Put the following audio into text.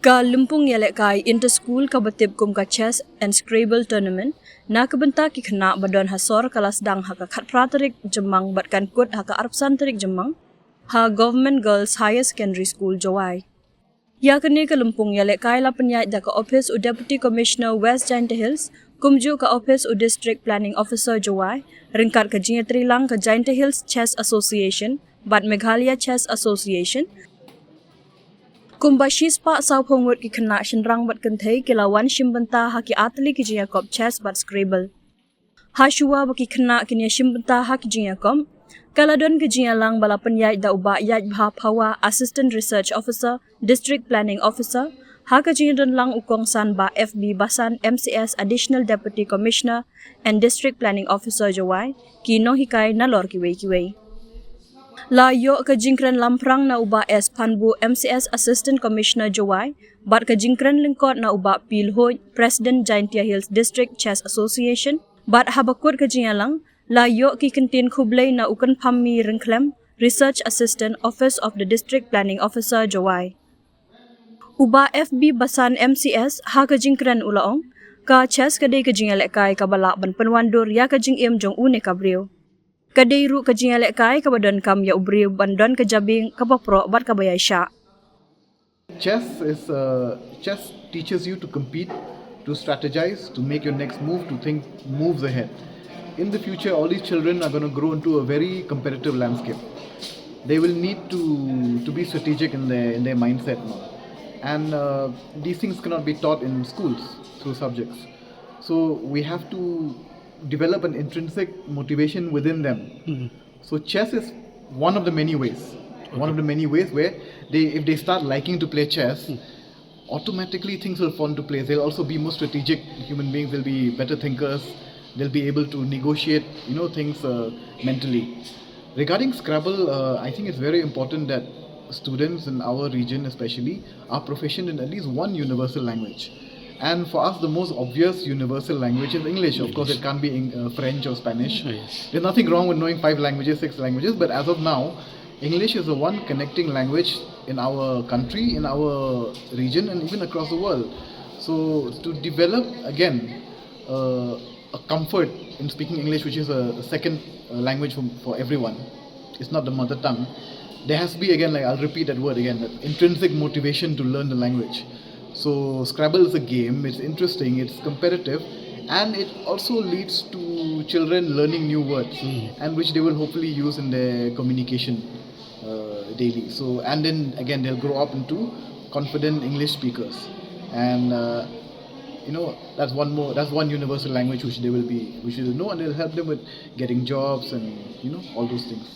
Ka lumpung yalek kai inter-school kabatib kum ka chess and Scrabble tournament na kebenta ki khynnah badon hasor kelas dang haka khat pratarik Jemang batkan kut haka arpsan tarik Jemang ha Government Girls Higher Secondary School Jowai. Ya kene ke lumpung yalek kai la penyait da ka office u Deputy Commissioner West Jainta Hills kumju ka office u District Planning Officer Jowai ringkat ka jinga trilang ka Jainta Hills Chess Association bat Meghalaya Chess Association Kumba shispa sau phongut ki khynnah shinrang bat kanthei kilawan shimbynta ha ki atli ki jiya kop chess bat Scrabble. Ha shuwa ba ki khynnah ki nia shimbynta ha ki jiya kom kaladon ki jiya lang bala penyait da uba yait bha phawa Assistant Research Officer, District Planning Officer, ha ka jiya don lang ukong san ba FB Basan MCS Additional Deputy Commissioner and District Planning Officer Jowai ki no hikai na lor ki wei. La yo ka jingkran lamprang na uba S Panbu MCS Assistant Commissioner Jowai bat ka jingkran lingkot na uba Pilhoy President Jaintia Hills District Chess Association bat habakut ka jingalang la yo ki kentin khublai na ukan phammi ringklem Research Assistant Office of the District Planning Officer Jowai. Uba FB Basan MCS ha ka jingkran ulaong ka chess kadai ka jingalek kai ka balak ban penwandur ya ka jingim jong une kabriu. Kadai ru ka jingalek kai ka badan kam ya ubriu bandon ka jabing ka bapro bat ka bayai sha. Chess teaches you to compete, to strategize, to make your next move, to think moves ahead. In the future, all these children are going to grow into a very competitive landscape. They will need to be strategic in their mindset now. And these things cannot be taught in schools through subjects. So we have to develop an intrinsic motivation within them. Mm-hmm. So chess is one of the many ways. Okay. One of the many ways where if they start liking to play chess, automatically things will fall into place. They'll also be more strategic human beings. They'll be better thinkers. They'll be able to negotiate, things mentally. Regarding Scrabble, I think it's very important that students in our region especially are proficient in at least one universal language. And for us, the most obvious universal language is English. Of course, it can't be French or Spanish. Yes. There's nothing wrong with knowing 5 languages, 6 languages, but as of now, English is the one connecting language in our country, in our region, and even across the world. So, to develop, again, a comfort in speaking English, which is a second language for everyone, it's not the mother tongue, there has to be, again, I'll repeat that word again, that intrinsic motivation to learn the language. So Scrabble is a game, it's interesting, it's competitive, and it also leads to children learning new words, and which they will hopefully use in their communication daily. So, and then again they'll grow up into confident English speakers, and that's one universal language which they will know, and it'll help them with getting jobs and all those things.